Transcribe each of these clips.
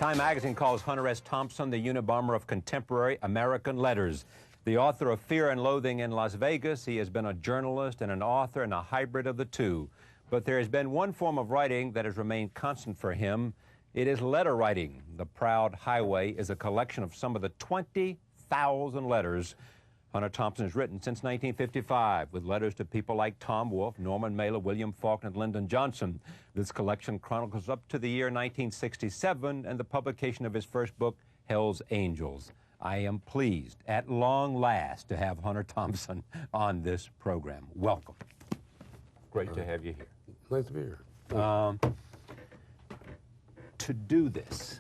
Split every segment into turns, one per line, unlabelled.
Time magazine calls Hunter S. Thompson the Unabomber of contemporary American letters. The author of Fear and Loathing in Las Vegas, he has been a journalist and an author and a hybrid of the two. But there has been one form of writing that has remained constant for him. It is letter writing. The Proud Highway is a collection of some of the 20,000 letters Hunter Thompson has written since 1955, with letters to people like Tom Wolfe, Norman Mailer, William Faulkner, and Lyndon Johnson. This collection chronicles up to the year 1967 and the publication of his first book, Hell's Angels. I am pleased, at long last, to have Hunter Thompson on this program. Welcome. Great to have you here.
Nice to be here.
To do this,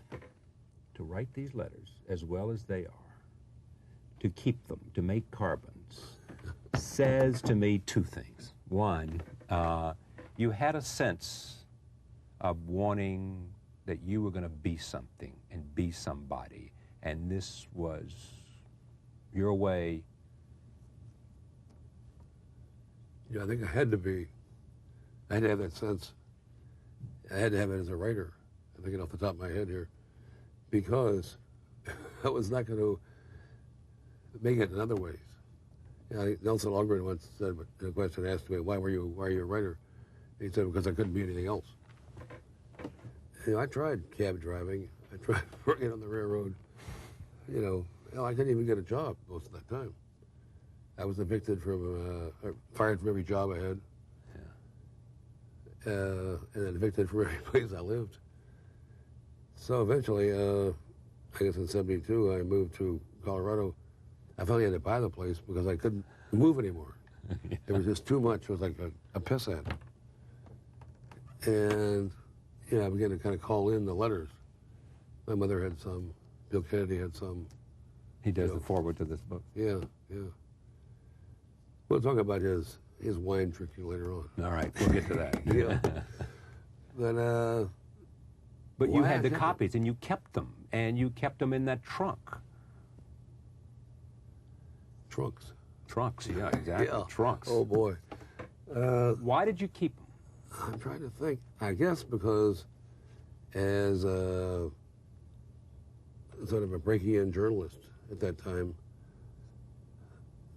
to write these letters as well as they are, to keep them, to make carbons, says to me two things. One, you had a sense of wanting that you were going to be something and be somebody, and this was your way.
Yeah, I think I had to be. I had to have that sense. I had to have it as a writer. I'm thinking off the top of my head here, because I was not going to make it in other ways. You know, Nelson Algren once said, a question asked me, why are you a writer? He said, because I couldn't be anything else. You know, I tried cab driving. I tried working on the railroad. You know, I didn't even get a job most of that time. I was evicted from, fired from every job I had. Yeah. And then evicted from every place I lived. So eventually, I guess in '72, I moved to Colorado. I finally had to buy the place because I couldn't move anymore. Yeah. It was just too much. It was like a piss ad. And, you know, I began to kind of call in the letters. My mother had some. Bill Kennedy had some.
He does the foreword to this book.
Yeah, yeah. We'll talk about his wine drinking later on.
All right, we'll get to that.
Yeah.
But you had the copies, and you kept them, in that trunk.
Trunks.
Trunks, yeah, exactly. Yeah. Trunks.
Oh, boy.
Why did you keep them?
I'm trying to think. I guess because as sort of a breaking-in journalist at that time,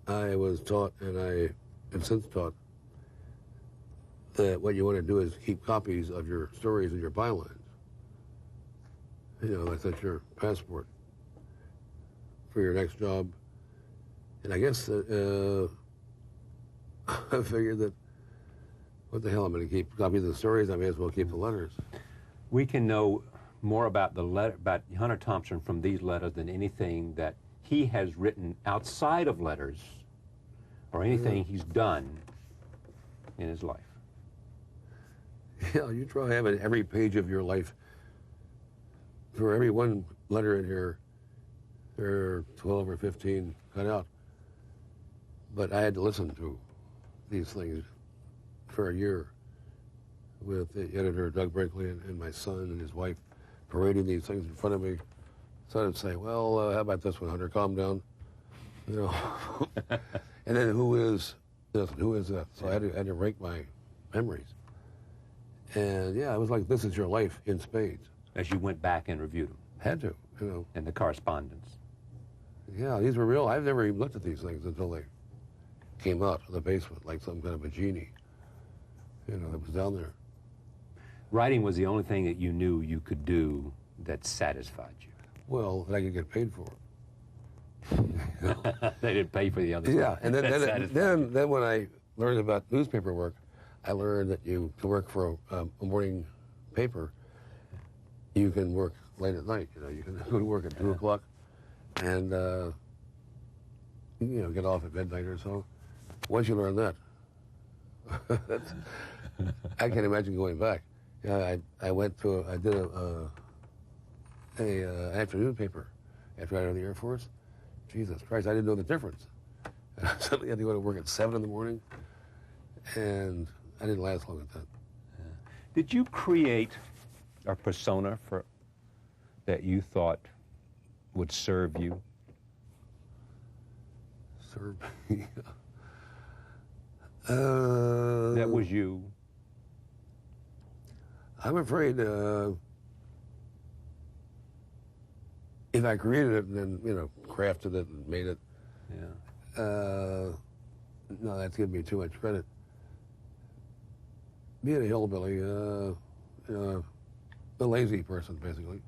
I was taught, and I have since taught, that what you want to do is keep copies of your stories and your bylines. You know, that's your passport for your next job. And I guess I figured that, what the hell, I'm going to keep copies of the stories, I may as well keep the letters.
We can know more about about Hunter Thompson from these letters than anything that he has written outside of letters or anything he's done in his life.
Yeah, you try having every page of your life. For every one letter in here, there are 12 or 15 cut out. But I had to listen to these things for a year with the editor, Doug Brinkley, and my son and his wife parading these things in front of me. So I'd say, well, how about this one, Hunter? Calm down. You know. And then who is this and who is that? So I had to rank my memories. And yeah, it was like, this is your life in spades.
As you went back and reviewed them.
Had to, you know.
And the correspondence.
Yeah, these were real. I've never even looked at these things until they came out of the basement, like some kind of a genie, you know, that was down there.
Writing was the only thing that you knew you could do that satisfied you.
Well, that I could get paid for it.
They didn't pay for the other
stuff. Yeah, and then when I learned about newspaper work, I learned that to work for a morning paper, you can work late at night. You know, you can go to work at 2 o'clock, and you know, get off at midnight or so. Once you learn that, I can't imagine going back. Yeah, I did a afternoon paper after I got out of the Air Force. Jesus Christ, I didn't know the difference. Suddenly I had to go to work at 7 in the morning, and I didn't last long at that.
Yeah. Did you create a persona that you thought would serve you?
Serve me?
That was you.
I'm afraid if I created it and then, you know, crafted it and made it,
Yeah.
no, that's giving me too much credit. Being a hillbilly, a lazy person, basically.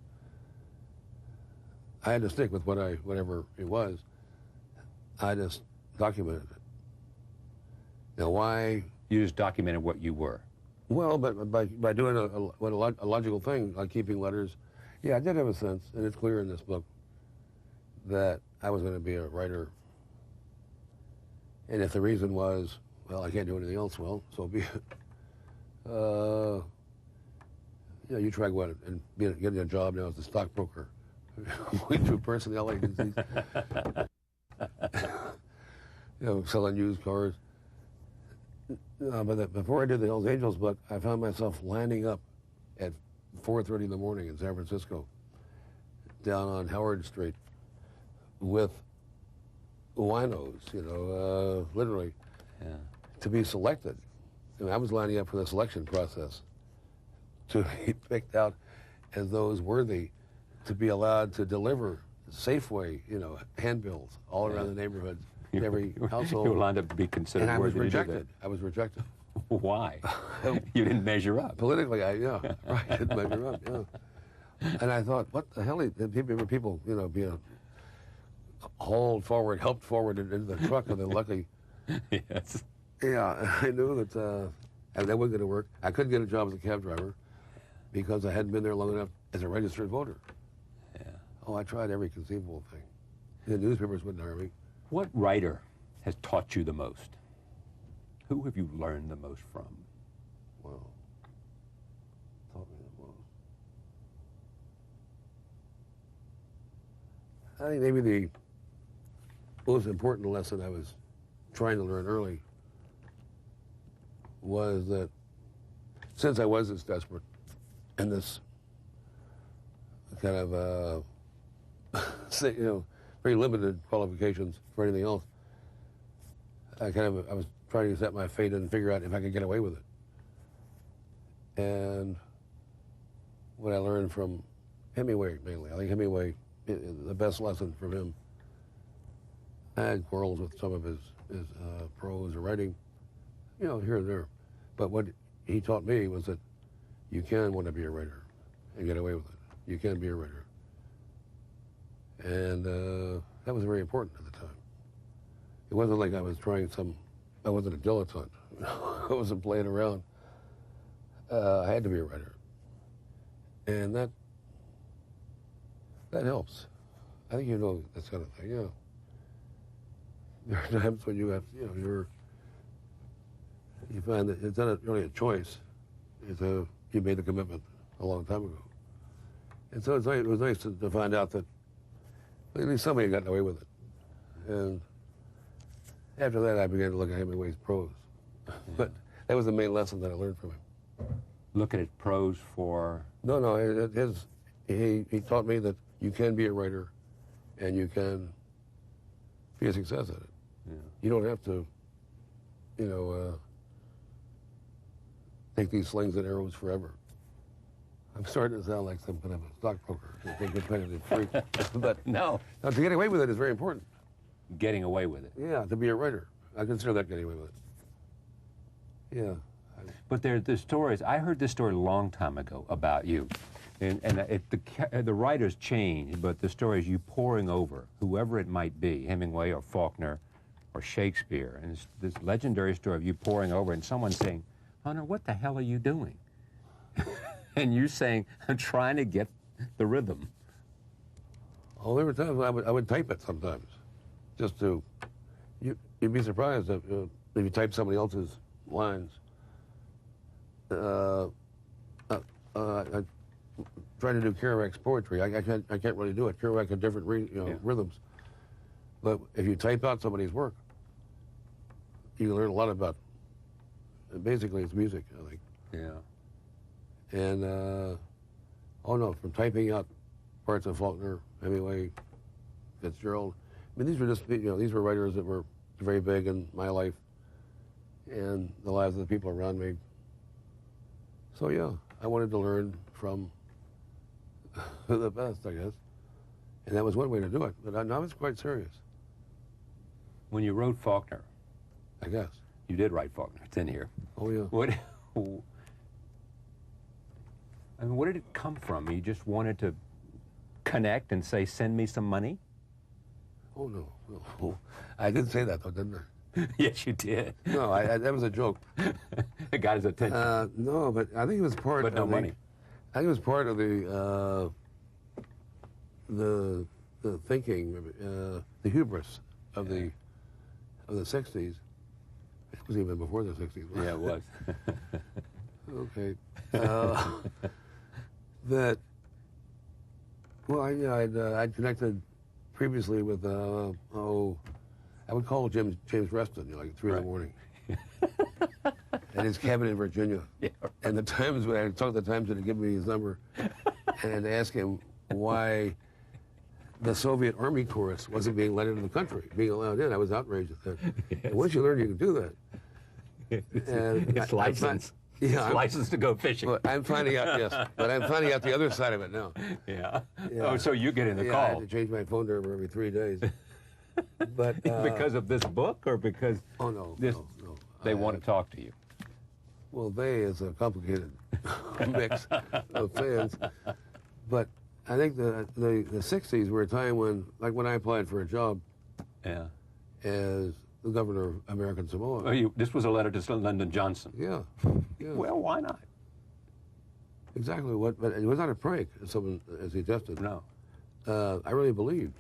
I had to stick with whatever it was. I just documented it. Now, why?
You just documented what you were.
Well, but by doing a logical thing, like keeping letters, yeah, I did have a sense, and it's clear in this book, that I was going to be a writer. And if the reason was, well, I can't do anything else, well, so be it. You try going and getting a job now as a stockbroker. Going through personnel agencies. Selling used cars. But before I did the Hells Angels book, I found myself lining up at 4:30 in the morning in San Francisco, down on Howard Street, with winos, literally, to be selected. And I was lining up for the selection process to be picked out as those worthy to be allowed to deliver Safeway, handbills all around the neighborhood, to every household.
You lined up to be considered
and I was
worthy to do
rejected. I was rejected.
Why? You didn't measure up.
Politically, right, didn't measure up, And I thought, what the hell? People, being hauled forward, helped forward into the truck, and then luckily,
yes.
Yeah, I knew that that wasn't going to work. I couldn't get a job as a cab driver because I hadn't been there long enough as a registered voter.
Yeah.
Oh, I tried every conceivable thing. The newspapers wouldn't hire me.
What writer has taught you the most? Who have you learned the most from?
Well, taught me the most. I think maybe the most important lesson I was trying to learn early was that since I was this desperate and this kind of, very limited qualifications for anything else, I was trying to set my fate and figure out if I could get away with it. And what I learned from Hemingway, mainly, I think Hemingway, the best lesson from him, I had quarrels with some of his prose or writing, here and there. But what he taught me was that you can want to be a writer and get away with it. You can be a writer. And that was very important at the time. It wasn't like I was I wasn't a dilettante. I wasn't playing around. I had to be a writer. And that helps. I think you know that kind of thing, yeah. There are times when you have, you find that it's not really a choice. You made the commitment a long time ago. And so it was nice to find out that at least somebody got away with it. And after that, I began to look at Hemingway's prose. But that was the main lesson that I learned from him.
Look at his prose for...
No, he taught me that you can be a writer and you can be a success at it.
Yeah.
You don't have to, take these slings and arrows forever. I'm starting to sound like some kind of a stockbroker, a big competitive freak. But
No.
To get away with it is very important.
Getting away with it.
Yeah, to be a writer. I consider that getting away with it. Yeah.
But there are the stories. I heard this story a long time ago about you. And the writers change, but the story is you poring over whoever it might be, Hemingway or Faulkner or Shakespeare. And it's this legendary story of you poring over and someone saying, Hunter, what the hell are you doing? And you saying, I'm trying to get the rhythm.
Oh, there were times I would type it sometimes, just to. You'd be surprised if you type somebody else's lines. I try to do Kerouac's poetry. I can't really do it. Kerouac had different rhythms, but if you type out somebody's work, you learn a lot about. Basically, it's music, I think.
Yeah.
And from typing out parts of Faulkner, Hemingway, Fitzgerald. I mean, these were just these were writers that were very big in my life and the lives of the people around me. So yeah, I wanted to learn from the best, I guess. And that was one way to do it. But I was quite serious,
When you wrote Faulkner,
I guess.
you did write Faulkner. It's in here.
Oh, yeah.
What? I mean, where did it come from? You just wanted to connect and say, "Send me some money."
Oh, no. I did say that, though, didn't I?
Yes, you did.
No, that was a joke.
It got his attention.
No, but I think it was part
But no
of
money.
I think it was part of the thinking, the hubris of the 60s. It was even before the 60s.
Yeah, it was.
Okay. That, well, I'd connected previously with, I would call James Reston, like 3 in the morning. At his cabin in Virginia.
Yeah.
And the Times, when I talked to the Times, to give me his number and ask him why the Soviet Army chorus wasn't being let into the country, being allowed in. I was outraged at that. Yes. And once you learn you can do that.
It's licensed. It's licensed to go fishing.
But I'm finding out, yes. But I'm finding out the other side of it now.
Yeah. Oh, so you get in the
I
call.
had to change my phone number every 3 days. But
because of this book, or because
no.
They want to talk to you?
Well, they is a complicated mix of fans. But I think the 60s were a time when, like when I applied for a job
Yeah.
as the governor of American Samoa.
Oh, this was a letter to Lyndon Johnson.
Yeah.
Well, why not?
Exactly what, but it was not a prank, as someone as he suggested.
No.
I really believed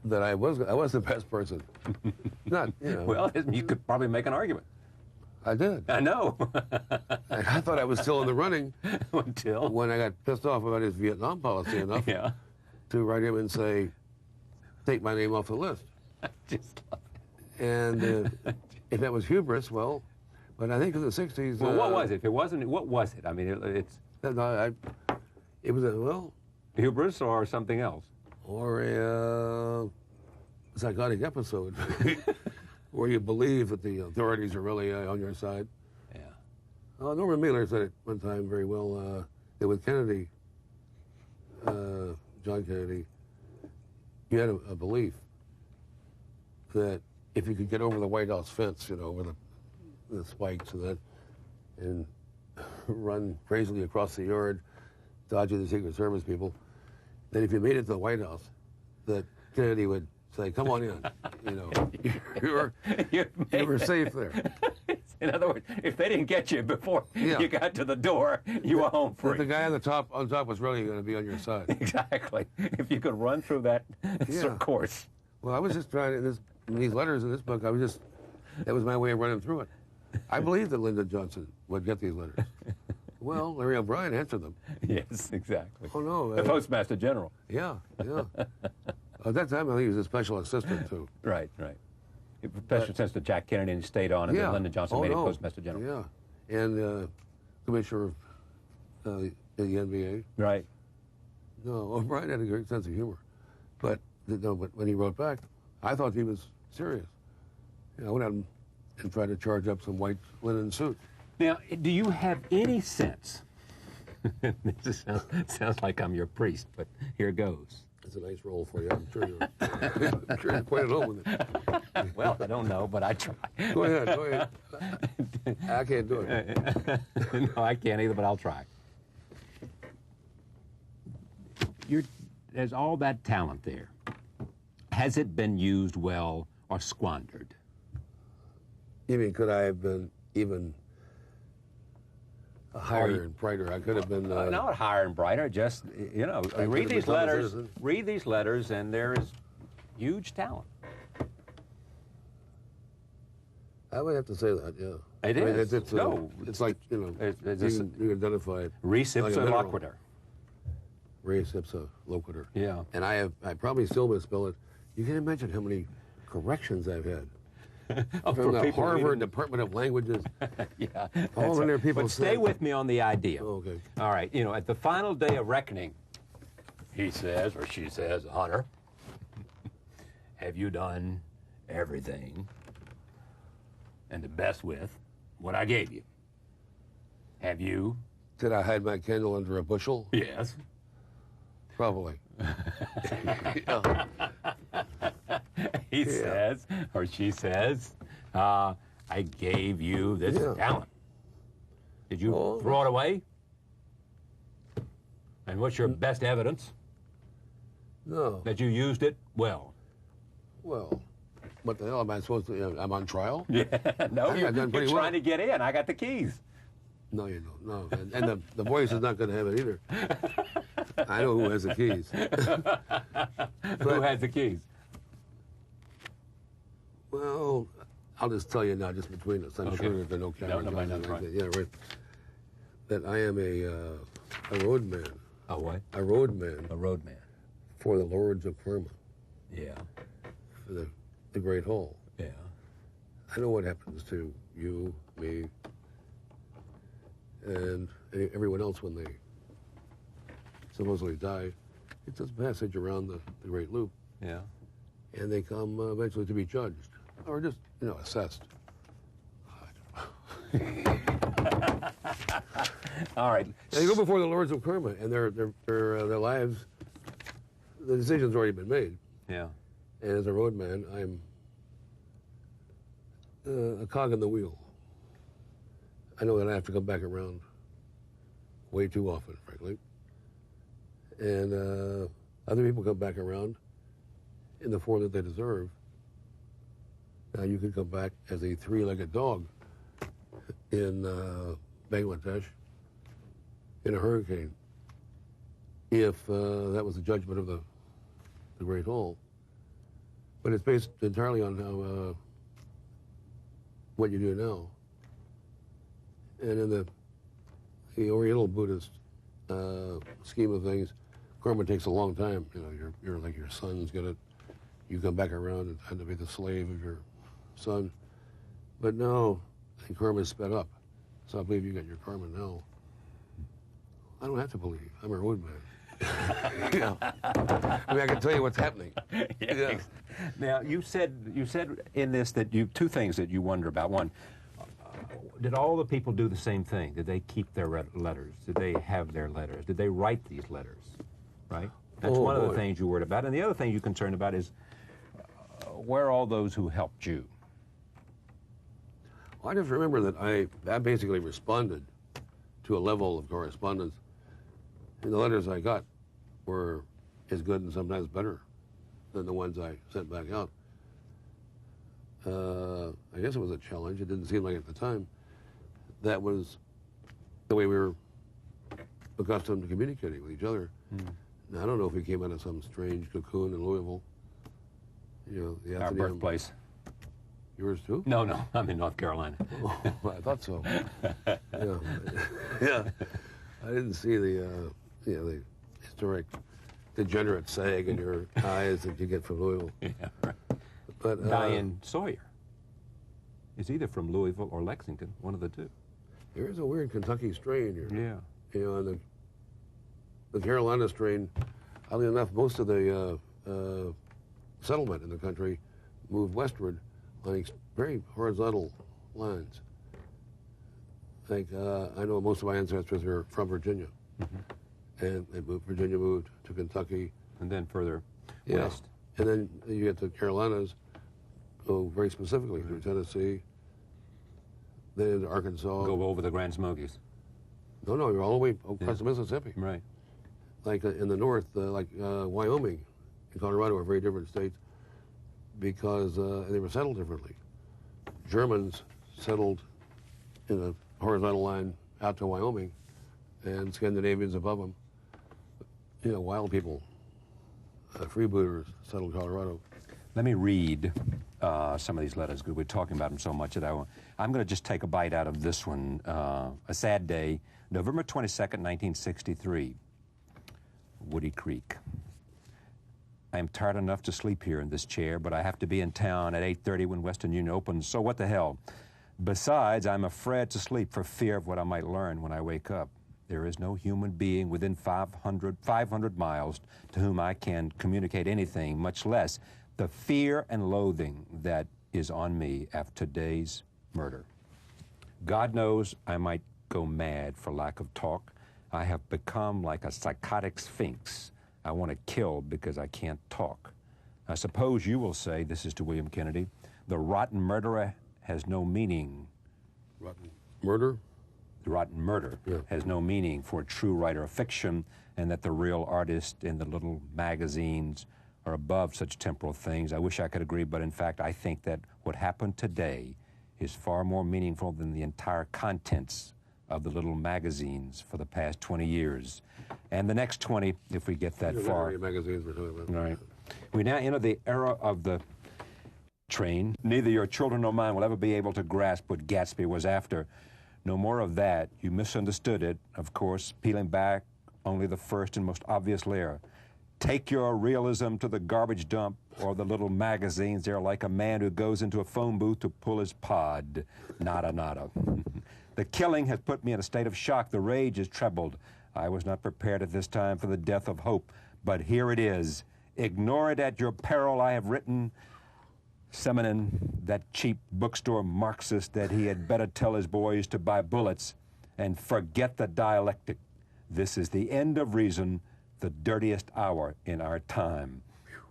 that I was the best person. Not,
Well, you could probably make an argument.
I did.
I know.
And I thought I was still in the running
Until
when I got pissed off about his Vietnam policy enough
yeah.
to write him and say, take my name off the list.
Just
And if that was hubris, well, but I think in the 60s...
Well, what was it? If it wasn't, what was it? I mean, it's...
it was
Hubris or something else?
Or a psychotic episode where you believe that the authorities are really on your side.
Yeah.
Norman Mailer said it one time very well, that with Kennedy, John Kennedy, you had a belief that if you could get over the White House fence, over the spikes and run crazily across the yard, dodging the Secret Service people, that if you made it to the White House, that Kennedy would say, come on in, you were safe there.
In other words, if they didn't get you before you got to the door, you were home free.
The guy on top was really going to be on your side.
Exactly. If you could run through that course.
Well, I was just trying to, these letters in this book, that was my way of running through it. I believed that Lyndon Johnson would get these letters. Well, Larry O'Brien answered them.
Yes, exactly.
Oh, no.
The Postmaster General.
Yeah. At that time, I think he was a special assistant, too.
Right. Special assistant Jack Kennedy and stayed on, and then Lyndon Johnson made him Postmaster General.
Yeah. And commissioner of the NBA.
Right.
No, O'Brien had a great sense of humor. But when he wrote back, I thought he was serious. I went out and tried to charge up some white linen suit.
Now, do you have any sense? This sounds like I'm your priest, but here goes.
It's a nice role for you. I'm sure you're quite at home with it.
Well, I don't know, but I try.
Go ahead. I can't do it.
No, I can't either, but I'll try. There's all that talent there. Has it been used well or squandered?
You mean, could I have been even higher and brighter? I could have been...
not higher and brighter, just, read these letters, and there is huge talent.
I would have to say that, yeah.
It is.
It's like, you identify it.
Res ipsa loquitur.
Res ipsa loquitur.
Yeah.
And I probably still misspell it. You can imagine how many corrections I've had. From the Harvard Department of Languages.
Yeah.
All in there people
But stay with me on the idea.
Oh, okay.
All right. At the final day of reckoning, he says, or she says, Hunter, have you done everything and the best with what I gave you? Have you?
Did I hide my candle under a bushel?
Yes.
Probably.
He says, or she says, I gave you this talent. Did you throw it away? And what's your best evidence?
No.
That you used it well?
Well, what the hell am I supposed to? I'm on trial?
Yeah, no, you're
done pretty
trying to get in. I got the keys.
No, you don't. No, and the voice is not going to have it either. I know who has the keys.
Who has the keys?
Well, I'll just tell you now, just between us. I'm sure that there are no cameras.
No, nobody knows, right.
Yeah, right. That I am a roadman.
A what?
A roadman.
A roadman.
For the Lords of Karma. Yeah. For the Great Hall.
Yeah.
I know what happens to you, me, and everyone else when they supposedly die. It's just passage around the Great Loop.
Yeah.
And they come eventually to be judged, or just, assessed.
All right.
And they go before the Lords of Karma, and their lives, the decision's already been made.
Yeah.
And as a roadman, I'm a cog in the wheel. I know that I have to come back around way too often, frankly. And other people come back around in the form that they deserve. Now you could come back as a three-legged dog in Bangladesh in a hurricane if that was the judgment of the Great Hall. But it's based entirely on how what you do now. And in the Oriental Buddhist scheme of things, karma takes a long time. You're like your son's gonna, you come back around and have to be the slave of your son. But now, the karma is sped up. So I believe you got your karma now. I don't have to believe. I'm a roadman. I mean, I can tell you what's happening. Yeah.
Now, you said in this that two things that you wonder about. One, did all the people do the same thing? Did they keep their letters? Did they have their letters? Did they write these letters? Right? That's one of the things you're worried about. And the other thing you're concerned about is where are all those who helped you?
Well, I just remember that I basically responded to a level of correspondence, and the letters I got were as good and sometimes better than the ones I sent back out. I guess it was a challenge. It didn't seem like it at the time. That was the way we were accustomed to communicating with each other. Now, I don't know if we came out of some strange cocoon in Louisville. The
Our
Athenaeum.
birthplace.
Yours too?
No, I'm in North Carolina.
Oh, I thought so. Yeah. I didn't see the historic degenerate sag in your eyes that you get from Louisville.
Yeah, right.
But
Diane Sawyer is either from Louisville or Lexington, one of the two.
There is a weird Kentucky strain here.
Yeah.
And the Carolina strain, oddly enough, most of the settlement in the country moved westward on very horizontal lines. Like, I know most of my ancestors are from Virginia. And Virginia moved to Kentucky.
And then further west.
And then you get the Carolinas, go very specifically through Tennessee, then into Arkansas.
Go over the Grand Smokies.
No, you're all the way across the Mississippi.
Right.
Like in the north, like Wyoming and Colorado are very different states because they were settled differently. Germans settled in a horizontal line out to Wyoming, and Scandinavians above them. Wild people, freebooters settled Colorado.
Let me read some of these letters because we're talking about them so much that I'm going to just take a bite out of this one. A sad day, November 22nd, 1963, Woody Creek. I am tired enough to sleep here in this chair, but I have to be in town at 8:30 when Western Union opens, so what the hell? Besides, I'm afraid to sleep for fear of what I might learn when I wake up. There is no human being within 500 miles to whom I can communicate anything, much less the fear and loathing that is on me after today's murder. God knows I might go mad for lack of talk. I have become like a psychotic sphinx, I want to kill because I can't talk. I suppose you will say, this is to William Kennedy, the rotten murderer has no meaning.
Rotten murder?
The rotten murder has no meaning for a true writer of fiction, and that the real artist in the little magazines are above such temporal things. I wish I could agree, but in fact, I think that what happened today is far more meaningful than the entire contents of the little magazines for the past 20 years. And the next 20, if we get that far.
Magazines we're talking about.
All right. We now enter the era of the train. Neither your children nor mine will ever be able to grasp what Gatsby was after. No more of that. You misunderstood it, of course, peeling back only the first and most obvious layer. Take your realism to the garbage dump or the little magazines. They're like a man who goes into a phone booth to pull his pod. Nada, nada. The killing has put me in a state of shock. The rage is trebled. I was not prepared at this time for the death of hope, but here it is. Ignore it at your peril. I have written Simonin, that cheap bookstore Marxist, that he had better tell his boys to buy bullets and forget the dialectic. This is the end of reason, the dirtiest hour in our time.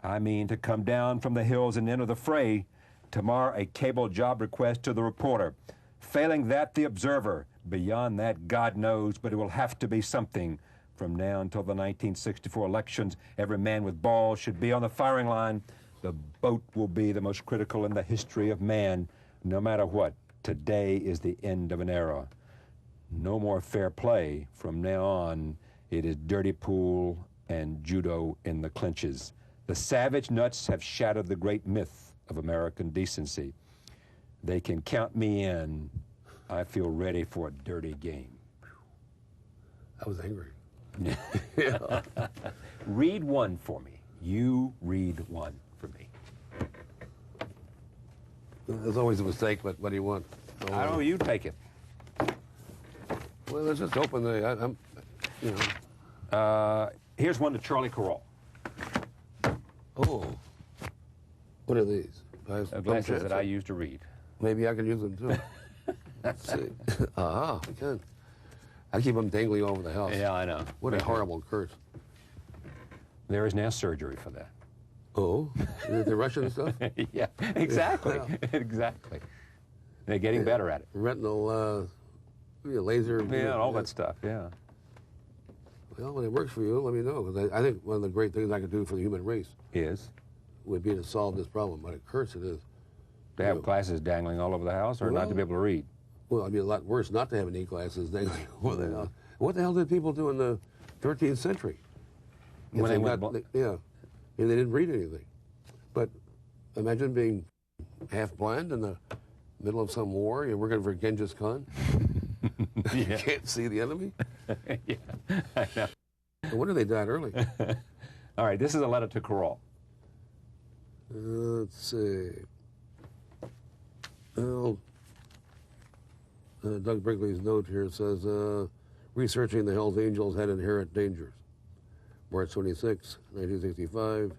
I mean to come down from the hills and enter the fray. Tomorrow, a cable job request to the reporter. Failing that, the observer. Beyond that, God knows, but it will have to be something. From now until the 1964 elections, every man with balls should be on the firing line. The boat will be the most critical in the history of man. No matter what, today is the end of an era. No more fair play. From now on, it is dirty pool and judo in the clinches. The savage nuts have shattered the great myth of American decency. They can count me in. I feel ready for a dirty game.
I was angry.
Yeah. Read one for me. You read one for me.
There's always a mistake, but what do you want?
I don't know, you take it.
Well, let's just open the, you know.
Here's one to Charlie Carroll.
Oh. What are these?
Glasses that I use to read.
Maybe I can use them too. Let's see. I can. I keep them dangling over the house.
Yeah, I know.
What a horrible curse.
There is now surgery for that.
Oh? The Russian stuff?
Yeah, exactly.
Yeah.
Exactly. They're getting better at it.
Retinal, laser.
Yeah, all that stuff, yeah.
Well, when it works for you, let me know. Because I think one of the great things I could do for the human race
Is?
would be to solve this problem. What a curse it is.
To have glasses dangling all over the house, or not to be able to read?
Well, it'd be a lot worse not to have any glasses dangling over the house. What the hell did people do in the 13th century?
When they went
yeah. I mean, they didn't read anything. But imagine being half blind in the middle of some war. You're working for Genghis Khan. You can't see the enemy.
Yeah, I know.
No wonder they died early.
All right, this is a letter to Carroll.
Let's see. Well, Doug Brinkley's note here says, researching the Hells Angels had inherent dangers. March 26, 1965,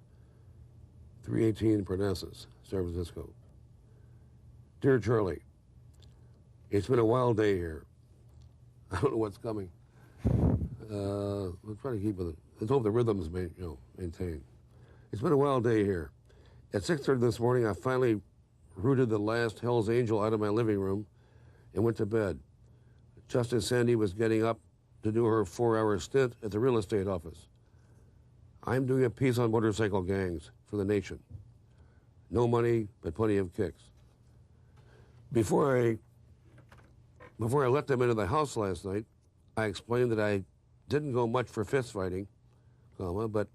318 Parnassus, San Francisco. Dear Charlie, it's been a wild day here. I don't know what's coming. We'll try to keep with it. Let's hope the rhythm's maintained. It's been a wild day here. At 6:30 this morning, I finally rooted the last Hell's Angel out of my living room and went to bed, just as Sandy was getting up to do her 4-hour stint at the real estate office. I'm doing a piece on motorcycle gangs for The Nation. No money, but plenty of kicks. Before I let them into the house last night, I explained that I didn't go much for fist fighting, but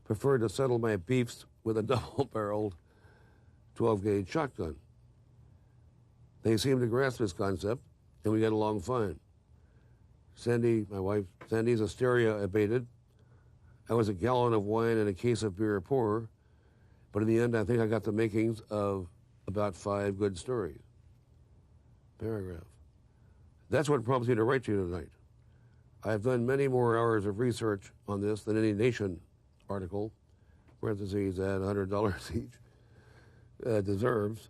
preferred to settle my beefs with a double-barreled 12-gauge shotgun. They seemed to grasp this concept, and we get along fine. Sandy, my wife, Sandy's hysteria abated. I was a gallon of wine and a case of beer poorer, but in the end, I think I got the makings of about 5 good stories. Paragraph. That's what prompts me to write to you tonight. I've done many more hours of research on this than any Nation article, parentheses at $100 each, deserves,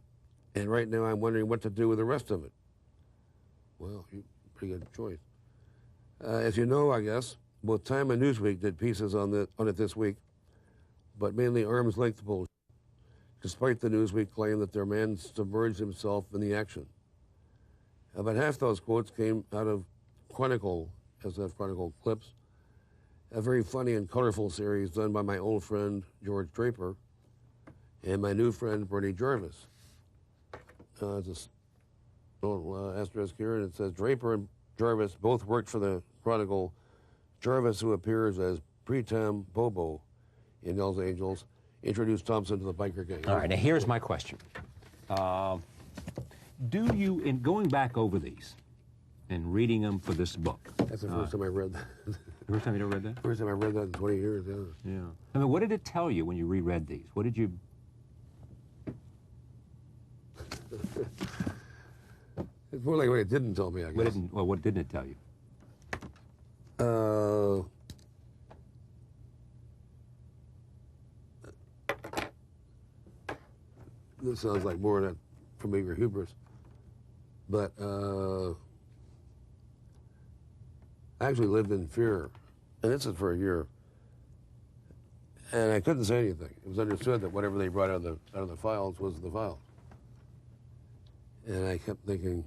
and right now I'm wondering what to do with the rest of it. Well, pretty good choice. As you know, I guess, both Time and Newsweek did pieces on it this week, but mainly arm's length bullshit, despite the Newsweek claim that their man submerged himself in the action. About half those quotes came out of Chronicle, SF Chronicle Clips, a very funny and colorful series done by my old friend George Draper and my new friend Bernie Jarvis. Just a little asterisk here, and it says Draper and Jarvis both worked for the Chronicle. Jarvis, who appears as Pritam Bobo in Hell's Angels, introduced Thompson to the biker gang.
All right, now here's my question. Do you, in going back over these and reading them for this book...
That's the first time I read that.
The first time you ever read that?
First time I read that in 20 years, yeah.
Yeah. I mean, what did it tell you when you reread these? What did you...
It's more like what it didn't tell me, I guess.
What didn't it tell you?
This sounds like more than familiar hubris, but I actually lived in fear, and this is for a year, and I couldn't say anything. It was understood that whatever they brought out of the files was the files, and I kept thinking,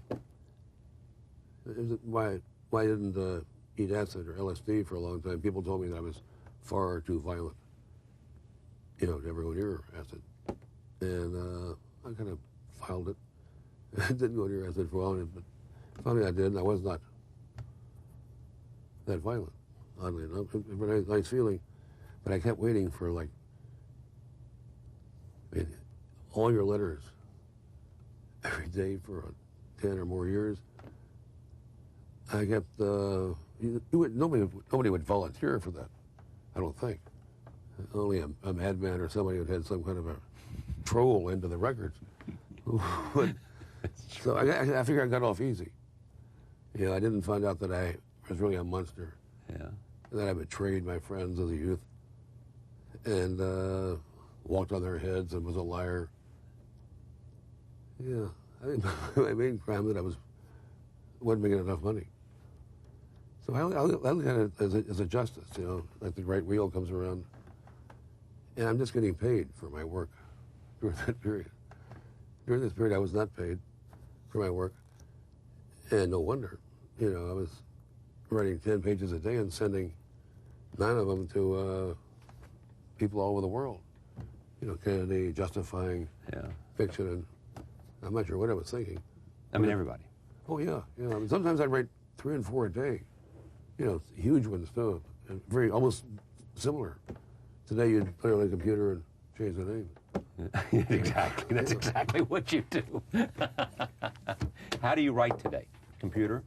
why didn't eat acid or LSD for a long time? People told me that I was far too violent, to ever go near acid. And I kind of filed it. I didn't go near acid for a while, but finally I did, and I was not that violent, oddly enough. It was a nice feeling, but I kept waiting for, all your letters every day for 10 or more years. I kept, nobody would volunteer for that, I don't think. Only a madman or somebody who had some kind of a troll into the records. So I figured I got off easy. I didn't find out that I was really a monster.
Yeah.
That I betrayed my friends as a youth and walked on their heads and was a liar. Yeah, I think my main crime that I wasn't making enough money. So I look at it as a justice, like the right wheel comes around. And I'm just getting paid for my work during that period. During this period, I was not paid for my work. And no wonder. I was writing 10 pages a day and sending 9 of them to people all over the world. Kennedy justifying fiction. And I'm not sure what I was thinking.
I mean, everybody.
Oh, yeah. I mean, sometimes I'd write 3 and 4 a day. Huge ones, too. And very, almost similar. Today, you'd put it on a computer and change the name.
Exactly. That's exactly what you do. How do you write today? Computer?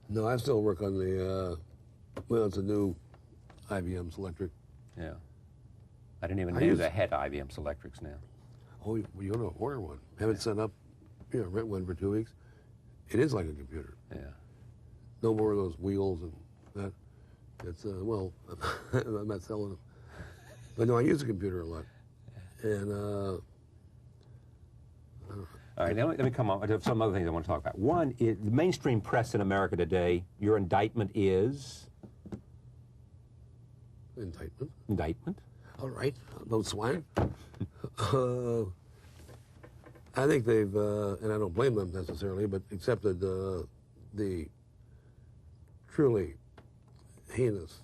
No, I still work on the, it's a new IBM Selectric.
Yeah. I didn't even know they had IBM Selectrics now.
Oh, you ought to order one. Have it set up, rent one for 2 weeks. It is like a computer.
Yeah.
No more of those wheels and that. It's, I'm not selling them. But no, I use a computer a lot. And,
all right, let me come on. I have some other things I want to talk about. One is the mainstream press in America today, your indictment is?
Indictment?
Indictment.
All right, those swine. I think they've, and I don't blame them necessarily, but accepted the truly heinous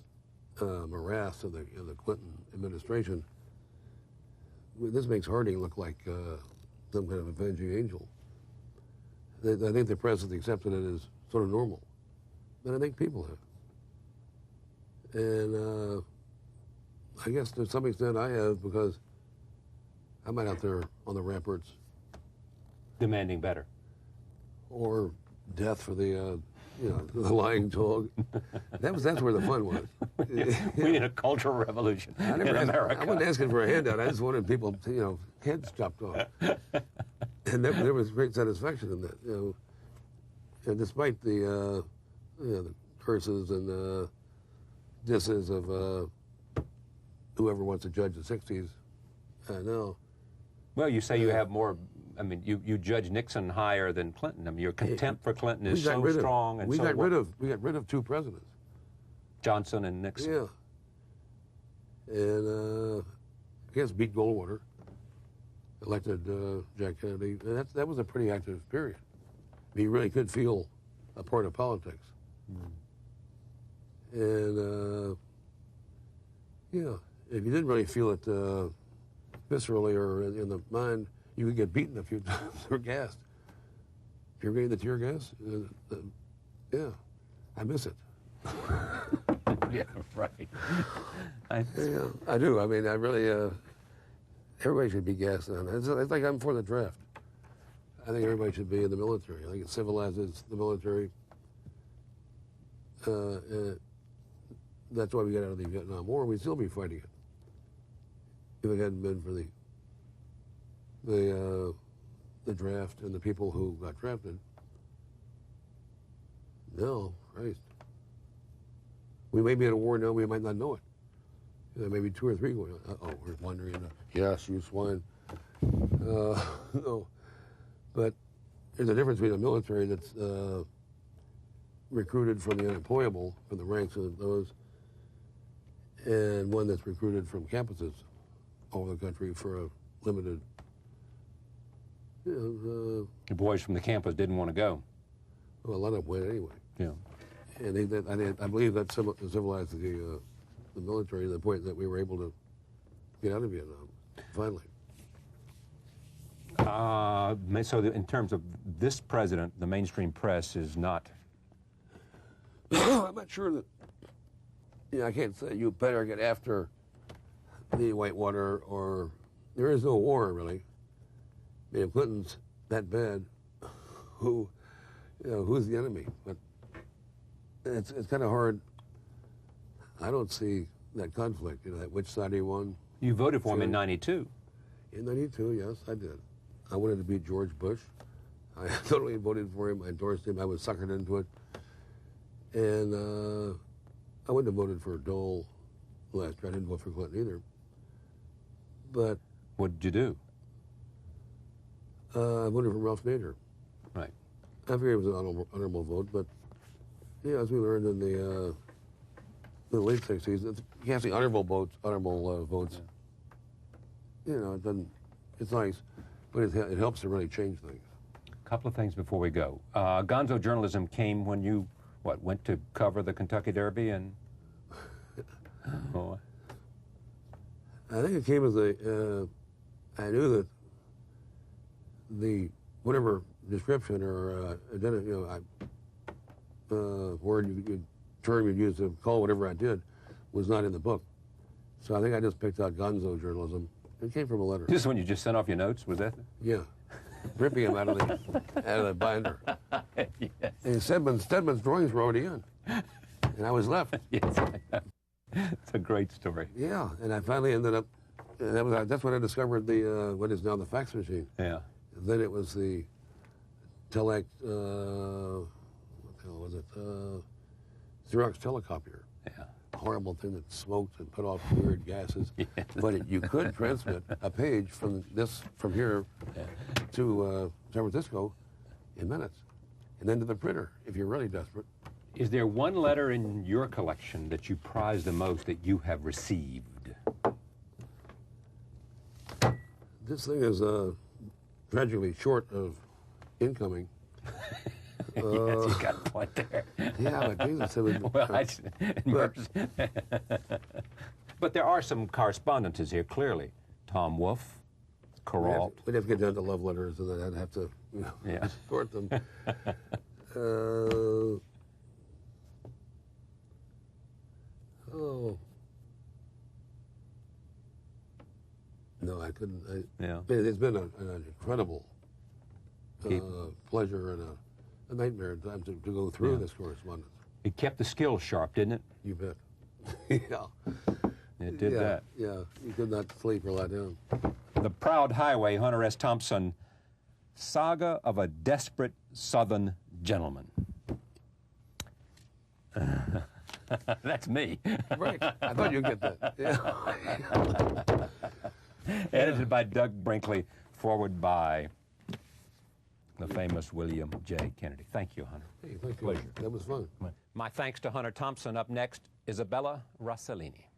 morass of the Clinton administration. This makes Harding look like some kind of avenging angel. I think the press has accepted it as sort of normal, but I think people have. And I guess to some extent I have, because I'm out there on the ramparts.
Demanding better.
Or death for the the lying dog. That's where the fun was.
We need a cultural revolution in America.
I wasn't asking for a handout. I just wanted people, heads chopped off. And there was great satisfaction in that. And despite the curses and disses of whoever wants to judge the '60s now.
Well, you say you have more. I mean, you judge Nixon higher than Clinton. I mean, your contempt for Clinton is so strong and
we
so.
got rid of 2 presidents.
Johnson and Nixon.
Yeah. And I guess beat Goldwater, elected Jack Kennedy. And that was a pretty active period. You really could feel a part of politics. And, yeah, if you didn't really feel it viscerally or in the mind, you could get beaten a few times or gassed. If you're getting the tear gas, yeah, I miss it.
Yeah, right.
Yeah, I do. I mean, I really, everybody should be gassed on. It's like I'm for the draft. I think everybody should be in the military. I think it civilizes the military. That's why we got out of the Vietnam War. We'd still be fighting it if it hadn't been for the draft and the people who got drafted. No, Christ. We may be at a war now. We might not know it. There may be 2 or 3 going on. Uh-oh, we're wandering into, yes, you swine. No. But there's a difference between a military that's recruited from the unemployable, from the ranks of those, and one that's recruited from campuses all over the country for a limited.
The boys from the campus didn't want to go.
Well, a lot of them went anyway.
Yeah.
And I believe that civilized the military to the point that we were able to get out of Vietnam, finally.
So in terms of this president, the mainstream press is not...
I'm not sure that... I can't say you better get after the Whitewater or... There is no war, really. I mean, if Clinton's that bad, who's the enemy? But it's kind of hard. I don't see that conflict, that which side he won.
You voted for him in '92.
In '92, yes, I did. I wanted to beat George Bush. I totally voted for him. I endorsed him. I was suckered into it. And I wouldn't have voted for Dole last year. I didn't vote for Clinton either. But...
What did you do?
I voted for Ralph Nader.
Right.
I figured it was an honorable vote, but yeah, as we learned in the late '60s, you can't say honorable votes. Yeah. It doesn't. It's nice, but it helps to really change things.
A couple of things before we go. Gonzo journalism came when you went to cover the Kentucky Derby and. Oh.
I think it came as I knew that the whatever description or word term you'd use to call whatever I did was not in the book. So I think I just picked out Gonzo journalism. It came from a letter.
This is when you just sent off your notes, was that?
Yeah, ripping them out of the binder.
Yes.
And Stedman's drawings were already in, and I was left.
Yes. It's a great story.
Yeah, and I finally ended up. That's when I discovered the what is now the fax machine.
Yeah.
Then it was the what the hell was it? Xerox telecopier.
Yeah.
A horrible thing that smoked and put off weird gases. Yes. But you could transmit a page from here to San Francisco in minutes, and then to the printer if you're really desperate.
Is there one letter in your collection that you prize the most that you have received?
This thing is tragically short of incoming.
Yes, you got a point there.
Yeah, but Jesus, it was...
But there are some correspondences here, clearly. Tom Wolfe, Kuralt.
We'd have to get down to love letters, and then I'd have to sort them. Oh. No, I couldn't. It's been an incredible pleasure and a nightmare time to go through this correspondence.
It kept the skills sharp, didn't it?
You bet. Yeah.
It did that.
Yeah, you could not sleep or lie down.
The Proud Highway, Hunter S. Thompson, Saga of a Desperate Southern Gentleman. That's me.
Right. I thought you'd get that. Yeah.
Edited by Doug Brinkley, forward by the famous William J. Kennedy. Thank you, Hunter.
Hey, thank you.
Pleasure.
That was fun.
My thanks to Hunter Thompson. Up next, Isabella Rossellini.